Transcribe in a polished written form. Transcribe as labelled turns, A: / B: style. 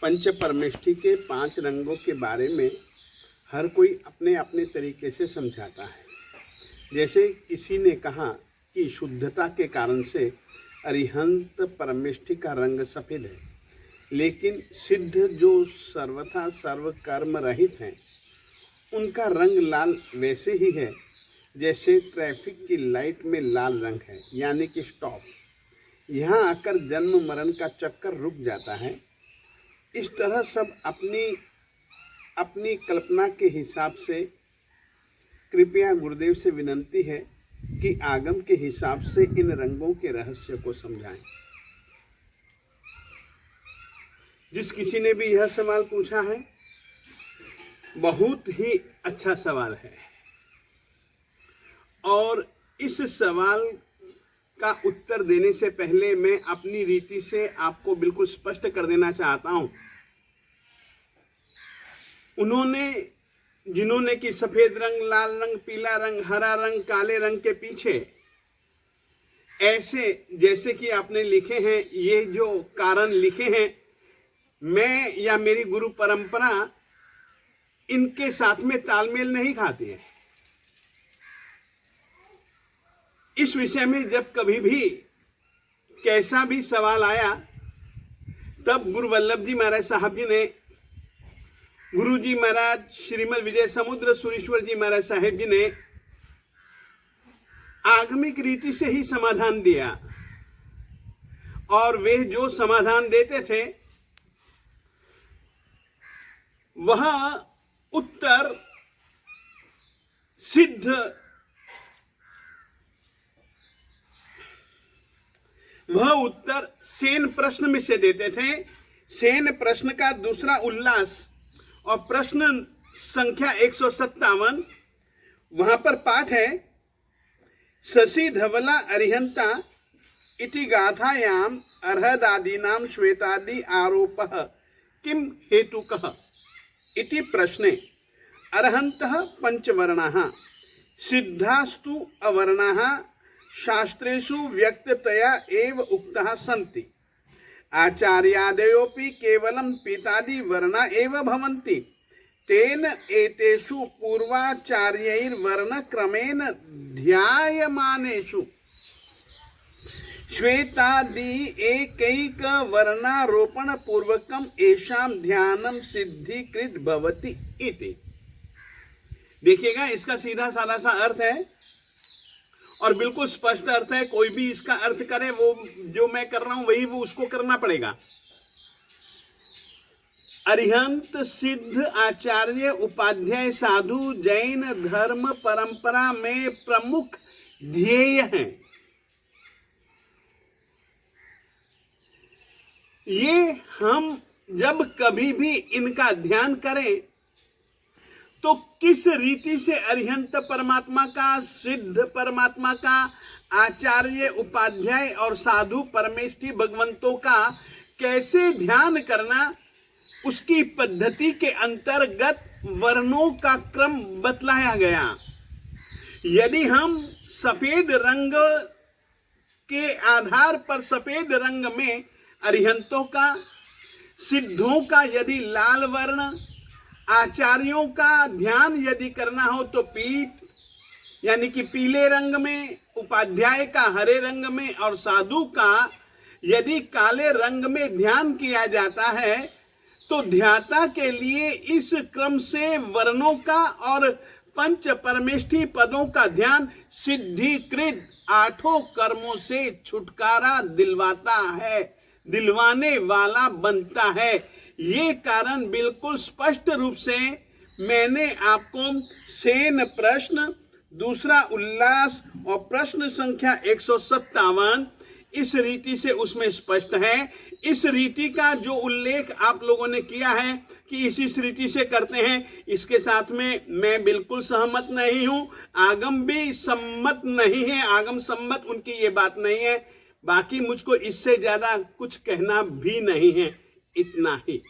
A: पंच परमेष्ठी के 5 रंगों के बारे में हर कोई अपने अपने तरीके से समझाता है। जैसे किसी ने कहा कि शुद्धता के कारण से अरिहंत परमेष्ठी का रंग सफ़ेद है, लेकिन सिद्ध जो सर्वथा सर्व कर्म रहित हैं उनका रंग लाल वैसे ही है जैसे ट्रैफिक की लाइट में लाल रंग है, यानी कि स्टॉप। यहाँ आकर जन्म मरण का चक्कर रुक जाता है। इस तरह सब अपनी अपनी कल्पना के हिसाब से कृपया गुरुदेव से विनंती है कि आगम के हिसाब से इन रंगों के रहस्य को समझाएं। जिस किसी ने भी यह सवाल पूछा है, बहुत ही अच्छा सवाल है और इस सवाल का उत्तर देने से पहले मैं अपनी रीति से आपको बिल्कुल स्पष्ट कर देना चाहता हूं। जिन्होंने कि सफेद रंग, लाल रंग, पीला रंग, हरा रंग, काले रंग के पीछे ऐसे जैसे कि आपने लिखे हैं, ये जो कारण लिखे हैं, मैं या मेरी गुरु परंपरा इनके साथ में तालमेल नहीं खाती है। इस विषय में जब कभी भी कैसा भी सवाल आया, तब गुरु वल्लभ जी महाराज साहब जी ने, गुरु जी महाराज श्रीमद विजय समुद्र सुरेश्वर जी महाराज साहेब जी ने आगमिक रीति से ही समाधान दिया और वे जो समाधान देते थे वह उत्तर सिद्ध, वह उत्तर सेन प्रश्न में से देते थे। सेन प्रश्न का दूसरा उल्लास और प्रश्न संख्या 157, वहां पर पाठ है, शशि धवला अरिहंता इति गाथायाम अर्हदादीनाम श्वेतादि आरोपः किम हेतुकः इति प्रश्ने अर्हन्तः पंचवर्णाः सिद्धास्तु अवर्णाः शास्त्रेषु व्यक्ततया एव उक्ताः सन्ति। आचार्यादयोपि केवलं पीतादि वर्णा एव भवन्ति। तेन एतेषु पूर्वाचार्यैर्वर्ण क्रमेण ध्यायमानेषु श्वेतादि एकैक वर्णारोपण पूर्वकम एषां ध्यानम सिद्धिकृत भवति इति। देखिएगा, इसका सीधा साधा सा अर्थ है और बिल्कुल स्पष्ट अर्थ है। कोई भी इसका अर्थ करे, वो जो मैं कर रहा हूं वही वो उसको करना पड़ेगा। अरिहंत सिद्ध आचार्य उपाध्याय साधु जैन धर्म परंपरा में प्रमुख ध्येय हैं। ये हम जब कभी भी इनका ध्यान करें तो किस रीति से अरिहंत परमात्मा का, सिद्ध परमात्मा का, आचार्य उपाध्याय और साधु परमेष्ठी भगवंतों का कैसे ध्यान करना, उसकी पद्धति के अंतर्गत वर्णों का क्रम बतलाया गया। यदि हम सफेद रंग के आधार पर सफेद रंग में अरिहंतों का, सिद्धों का यदि लाल वर्ण, आचार्यों का ध्यान यदि करना हो तो पीत यानी कि पीले रंग में, उपाध्याय का हरे रंग में और साधु का यदि काले रंग में ध्यान किया जाता है, तो ध्याता के लिए इस क्रम से वर्णों का और पंच परमेष्ठी पदों का ध्यान सिद्धिकृत 8 कर्मों से छुटकारा दिलवाता है, दिलवाने वाला बनता है। ये कारण बिल्कुल स्पष्ट रूप से मैंने आपको सेन प्रश्न, दूसरा उल्लास और प्रश्न संख्या 157 इस रीति से उसमें स्पष्ट है। इस रीति का जो उल्लेख आप लोगों ने किया है कि इस रीति से करते हैं, इसके साथ में मैं बिल्कुल सहमत नहीं हूं। आगम भी सम्मत नहीं है, आगम सम्मत उनकी ये बात नहीं है। बाकी मुझको इससे ज्यादा कुछ कहना भी नहीं है, इतना ही।